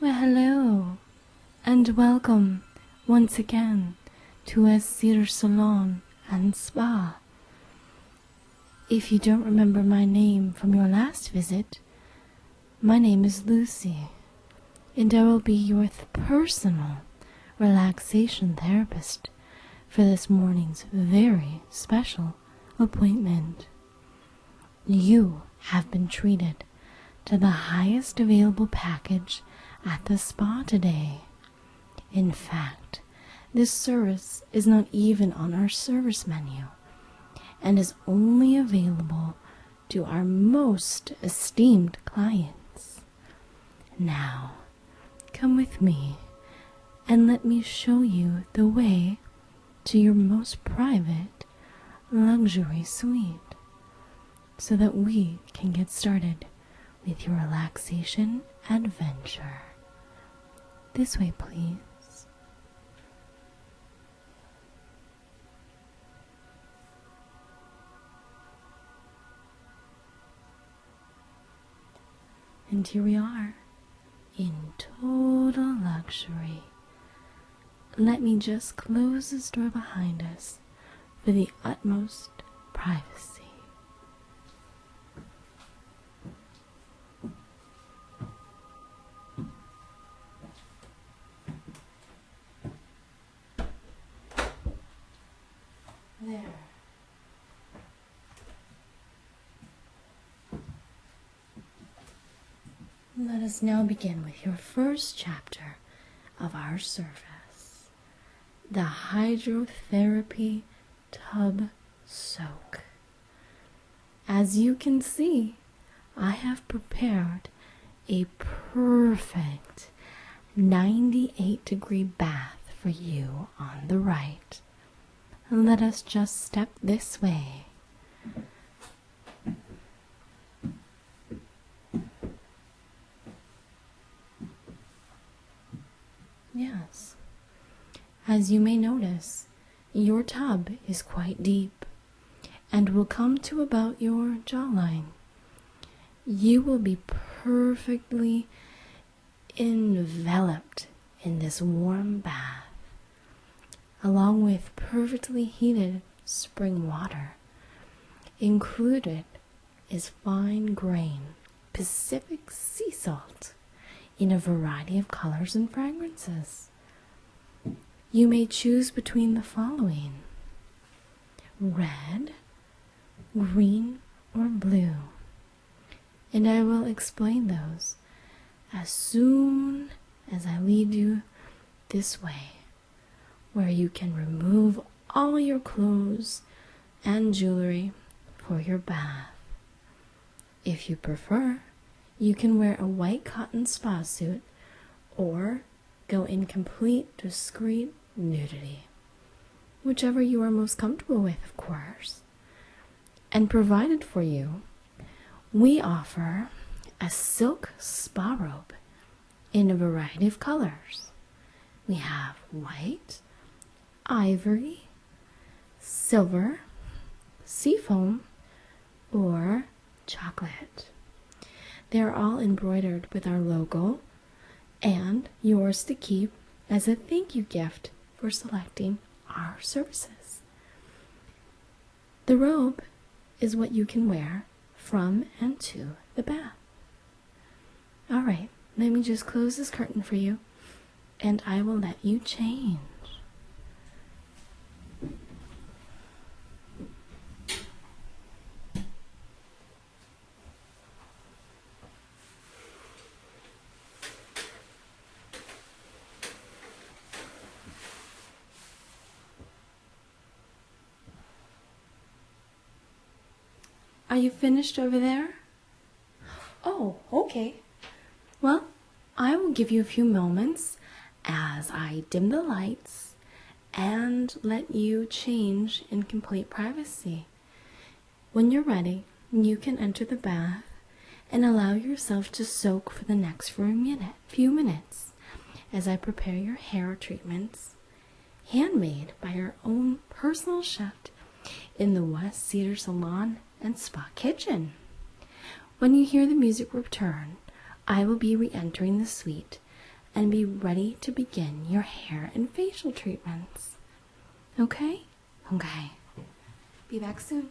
Well, hello, and welcome once again to a cedar salon and spa. If you don't remember my name from your last visit, my name is Lucy, and I will be your personal relaxation therapist for this morning's very special appointment. You have been treated to the highest available package at the spa today. In fact, this service is not even on our service menu and is only available to our most esteemed clients. Now, come with me and let me show you the way to your most private luxury suite so that we can get started with your relaxation adventure. This way, please. And here we are, in total luxury. Let me just close this door behind us for the utmost privacy. There. Let us now begin with your first chapter of our service, the hydrotherapy tub soak. As you can see, I have prepared a perfect 98-degree bath for you on the right. Let us just step this way. Yes. As you may notice, your tub is quite deep and will come to about your jawline. You will be perfectly enveloped in this warm bath, along with perfectly heated spring water. Included is fine-grained Pacific sea salt in a variety of colors and fragrances. You may choose between the following: red, green, or blue. And I will explain those as soon as I lead you this way, where you can remove all your clothes and jewelry for your bath. If you prefer, you can wear a white cotton spa suit or go in complete discreet nudity, whichever you are most comfortable with, of course. And provided for you, we offer a silk spa robe in a variety of colors. We have white, ivory, silver, seafoam, or chocolate. They are all embroidered with our logo and yours to keep as a thank you gift for selecting our services. The robe is what you can wear from and to the bath. All right, let me just close this curtain for you and I will let you change. Are you finished over there? Oh, okay. Well, I will give you a few moments as I dim the lights and let you change in complete privacy. When you're ready, you can enter the bath and allow yourself to soak for the next few minutes as I prepare your hair treatments, handmade by our own personal chef in the West Cedar Salon and Spa Kitchen. When you hear the music return, I will be re-entering the suite and be ready to begin your hair and facial treatments. Okay? Okay. Be back soon.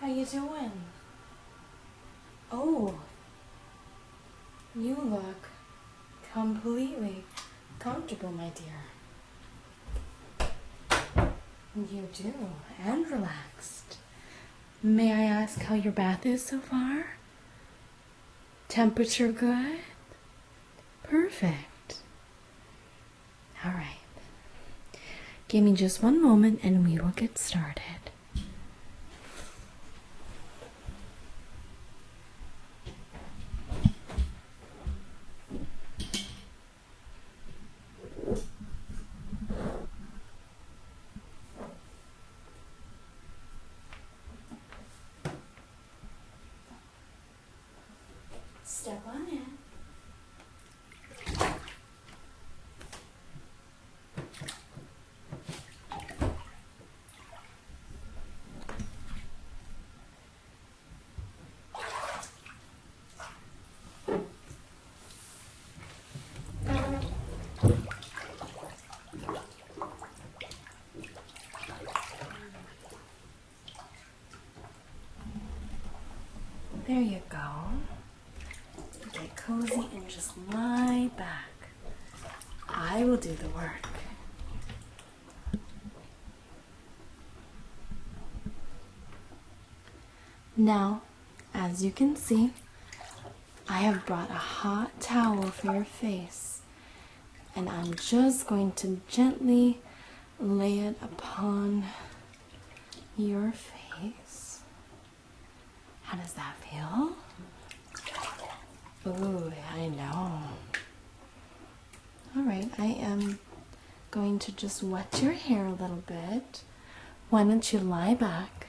How you doing? Oh, you look completely comfortable, my dear. You do, and relaxed. May I ask how your bath is so far? Temperature good? Perfect. All right. Give me just one moment and we will get started. Step on in. There you go. Get cozy and just lie back. I will do the work. Now, as you can see, I have brought a hot towel for your face, and I'm just going to gently lay it upon your face. How does that feel? Ooh, I know. All right, I am going to just wet your hair a little bit. Why don't you lie back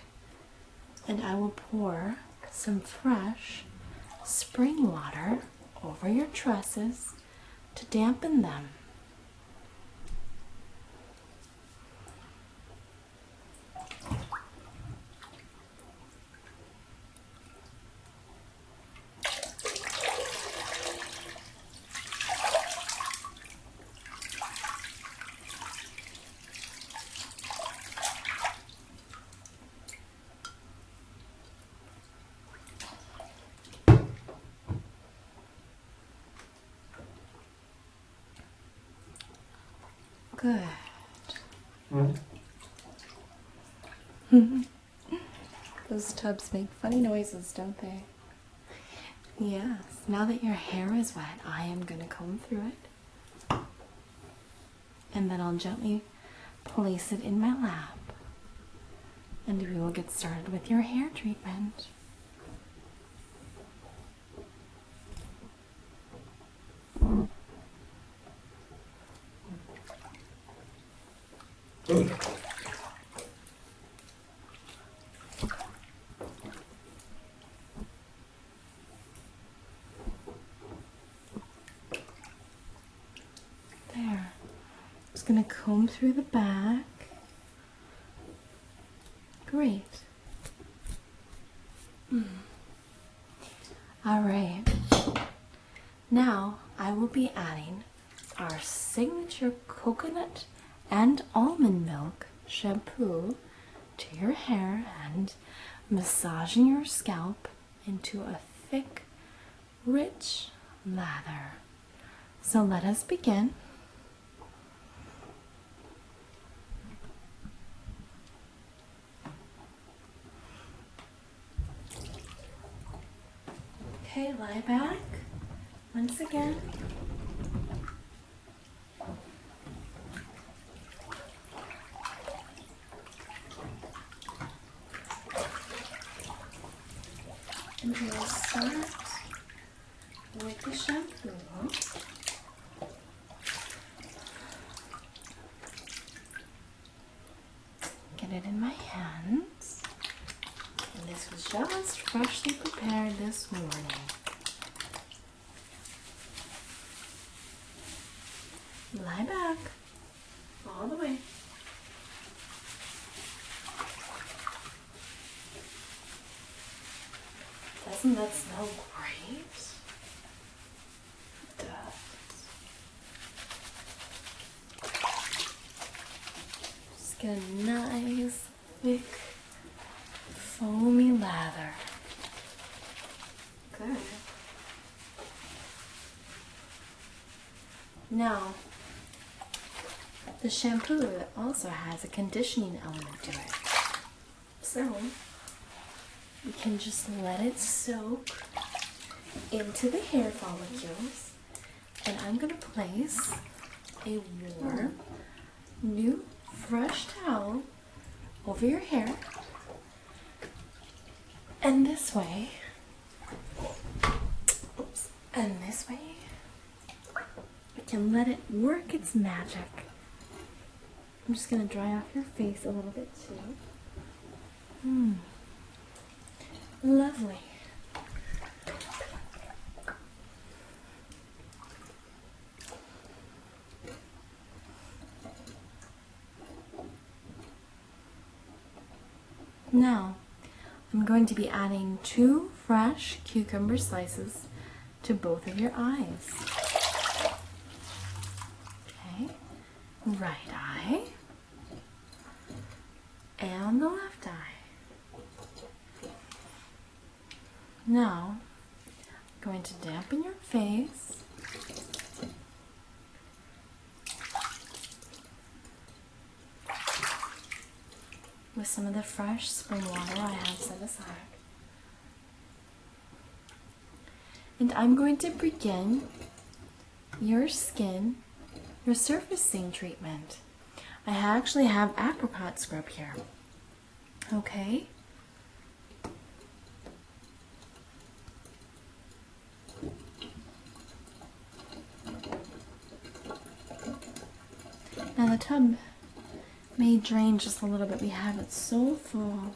and I will pour some fresh spring water over your tresses to dampen them. Good. Those tubs make funny noises, don't they? Yes. Now that your hair is wet, I am going to comb through it. And then I'll gently place it in my lap. And we will get started with your hair treatment. gonna comb through the back. Great. All right. Now I will be adding our signature coconut and almond milk shampoo to your hair and massaging your scalp into a thick, rich lather. So let us begin. Okay, lie back once again. And we'll start with the shampoo. Get it in my hands. And this was just freshly prepared this morning. Lie back all the way. Doesn't that smell great? It does. Just get a nice, thick, foamy lather. Good. Now, the shampoo also has a conditioning element to it. So, you can just let it soak into the hair follicles. And I'm going to place a warm, new, fresh towel over your hair. And this way, you can let it work its magic. I'm just going to dry off your face a little bit too. Lovely. Now, I'm going to be adding 2 fresh cucumber slices to both of your eyes. Okay, right eye and the left eye. Now, I'm going to dampen your face. With some of the fresh spring water I have set aside. And I'm going to begin your skin, your surfacing treatment. I actually have apricot scrub here. Okay? Now the tub may drain just a little bit. We have it so full.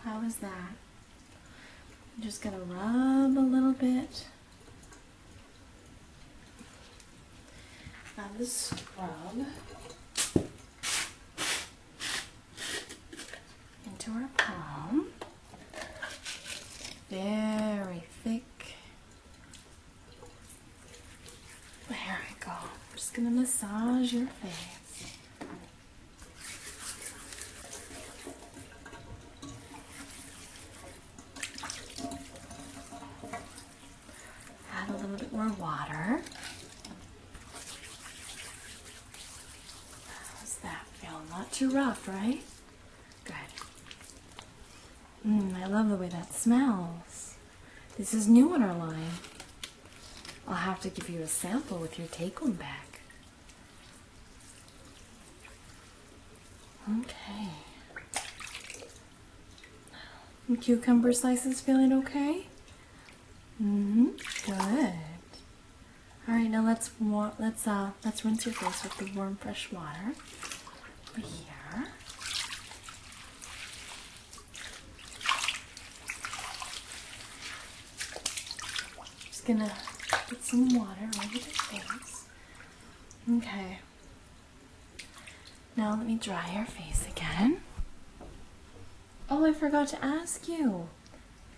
How is that? I'm just gonna rub a little bit of the scrub into our palm. Very thick. There we go. I'm just gonna massage your face. Add a little bit more water. How's that feel? Not too rough, right? Good. I love the way that smells. This is new in our line. I'll have to give you a sample with your take-home bag. Okay. And cucumber slices feeling okay? Good. All right, now let's rinse your face with the warm, fresh water. Over here. Just gonna put some water over the face. Okay. Now let me dry your face again. Oh, I forgot to ask you.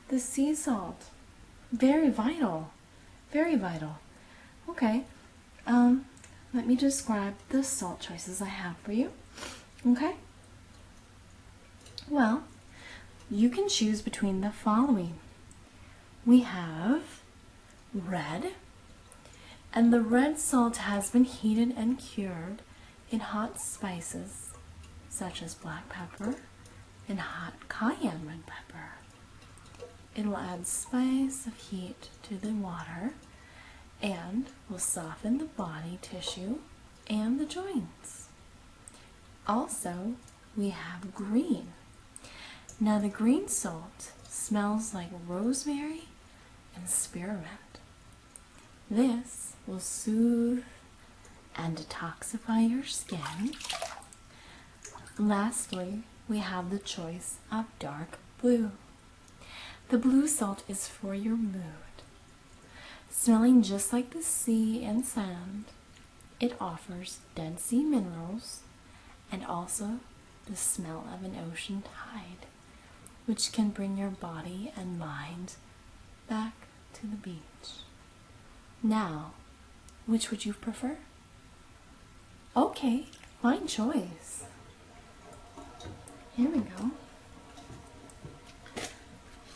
The sea salt. Very vital. Very vital. Okay. Let me describe the salt choices I have for you. Okay? Well, you can choose between the following. We have red, and the red salt has been heated and cured in hot spices such as black pepper and hot cayenne red pepper. It will add spice of heat to the water and will soften the body tissue and the joints. Also, we have green. Now the green salt smells like rosemary and spearmint. This will soothe and detoxify your skin. Lastly, we have the choice of dark blue. The blue salt is for your mood. Smelling just like the sea and sand, it offers dead sea minerals and also the smell of an ocean tide, which can bring your body and mind back to the beach. Now, which would you prefer? Okay, fine choice. Here we go.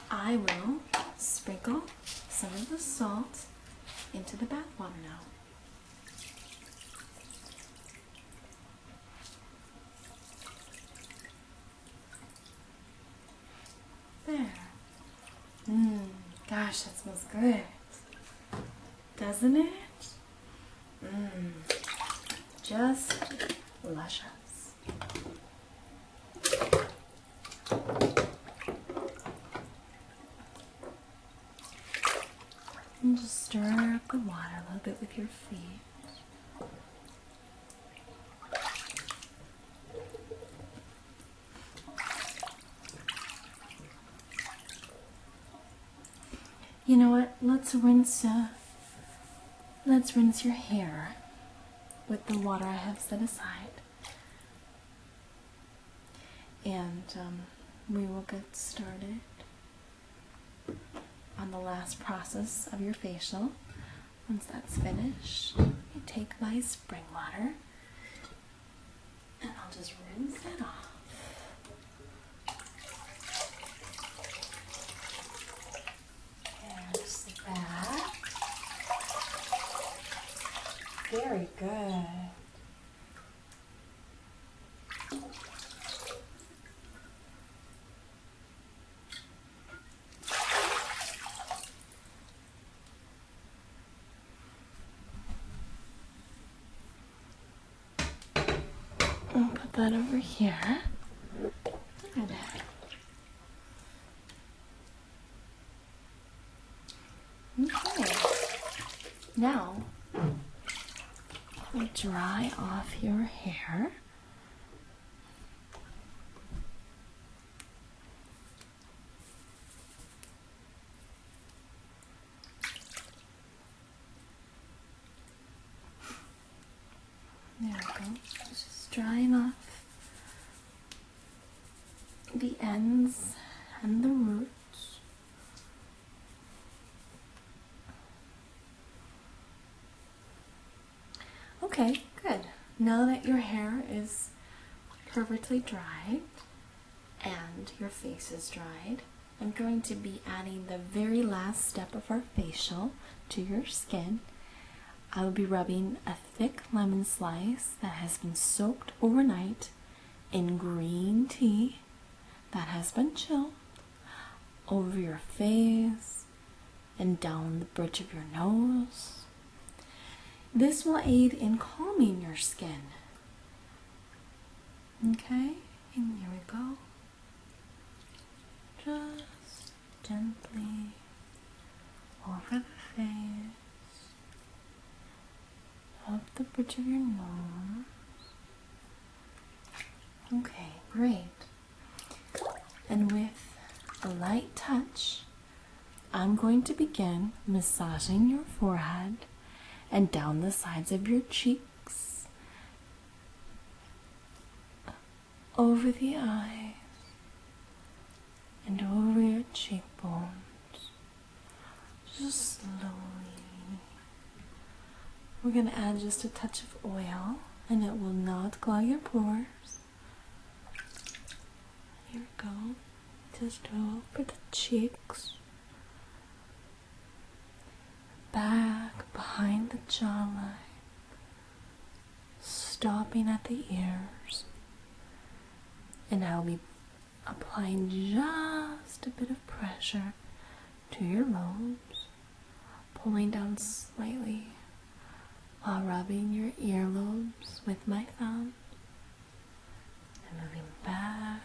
I will sprinkle some of the salt into the bath water now. There. Gosh, that smells good. Doesn't it? Just luscious. And just stir up the water a little bit with your feet. You know what? Let's rinse your hair with the water I have set aside. And we will get started on the last process of your facial. Once that's finished, you take my spring water and I'll just rinse it off. And just like that. Very good. I'll put that over here. Good. Okay. Now, we'll dry off your hair. There we go. Just drying off the ends and the roots. Okay, good. Now that your hair is perfectly dried and your face is dried, I'm going to be adding the very last step of our facial to your skin. I will be rubbing a thick lemon slice that has been soaked overnight in green tea that has been chilled over your face and down the bridge of your nose. This will aid in calming your skin. Okay, and here we go. Just gently over the face, up the bridge of your nose. Okay, great. And with a light touch, I'm going to begin massaging your forehead and down the sides of your cheeks over the eyes and over your cheekbones, just slowly. We're going to add just a touch of oil, and it will not clog your pores. Here we go. Just over the cheeks, back behind the jawline, stopping at the ears, and I'll be applying just a bit of pressure to your lobes, pulling down slightly while rubbing your earlobes with my thumb and moving back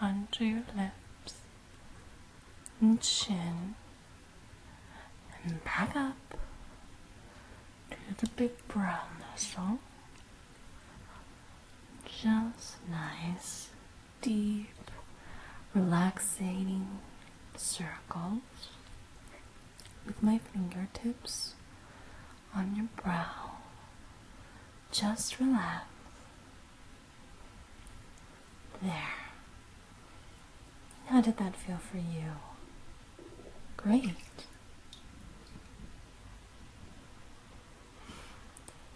onto your lips and chin and back up to the big brow muscle. Just nice, deep, relaxing circles with my fingertips on your brow. Just relax. There. How did that feel for you? Great.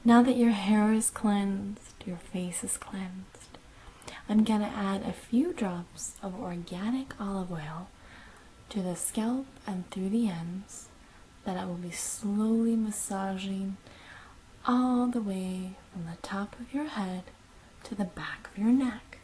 Now that your hair is cleansed, your face is cleansed, I'm going to add a few drops of organic olive oil to the scalp and through the ends that I will be slowly massaging all the way from the top of your head to the back of your neck.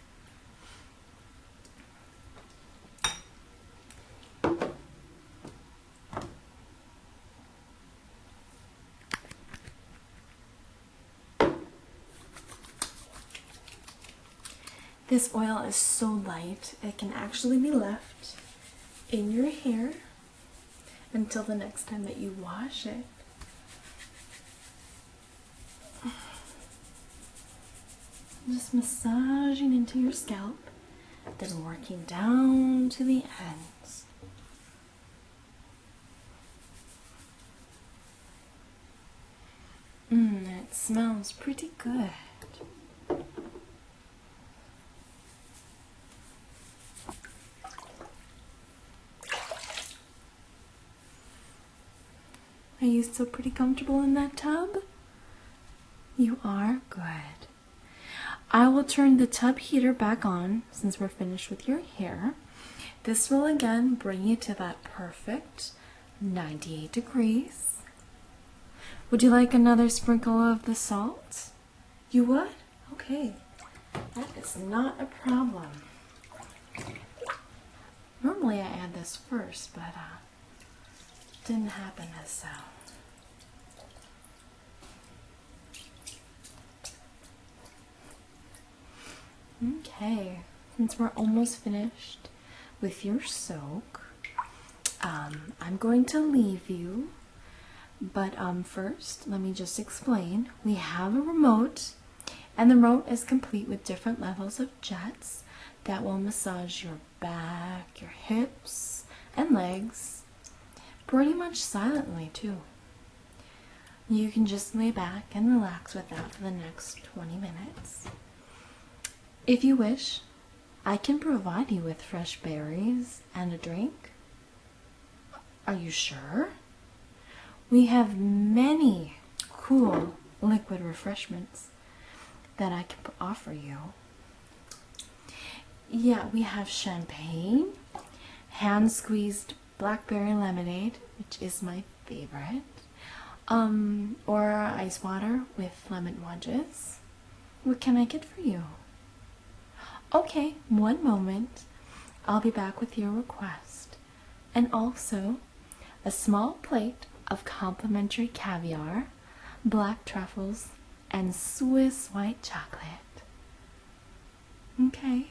This oil is so light, it can actually be left in your hair until the next time that you wash it. Just massaging into your scalp, then working down to the ends. It smells pretty good. Are you still pretty comfortable in that tub? You are? Good. I will turn the tub heater back on since we're finished with your hair. This will again bring you to that perfect 98 degrees. Would you like another sprinkle of the salt? You would? Okay. That is not a problem. Normally I add this first, but didn't happen as so. Okay, since we're almost finished with your soak, I'm going to leave you, but first let me just explain. We have a remote, and the remote is complete with different levels of jets that will massage your back, your hips, and legs, pretty much silently too. You can just lay back and relax with that for the next 20 minutes. If you wish, I can provide you with fresh berries and a drink. Are you sure? We have many cool liquid refreshments that I can offer you. Yeah, we have champagne, hand-squeezed blackberry lemonade, which is my favorite, or ice water with lemon wedges. What can I get for you? Okay, one moment. I'll be back with your request. And also a small plate of complimentary caviar, black truffles, and Swiss white chocolate. Okay,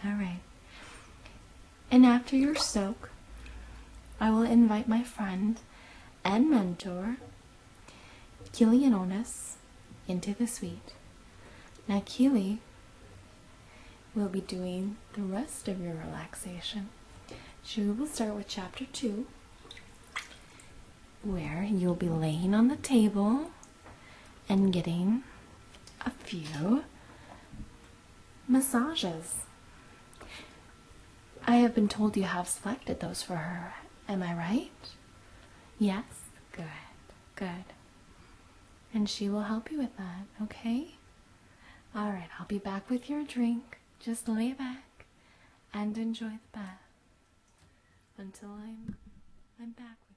all right. And after your soak, I will invite my friend and mentor, Killian Onis, into the suite. Now, Keely will be doing the rest of your relaxation. She will start with chapter 2, where you'll be laying on the table and getting a few massages. I have been told you have selected those for her. Am I right? Yes? Good. Good. And she will help you with that, okay? Alright, I'll be back with your drink. Just lay back and enjoy the bath until I'm back with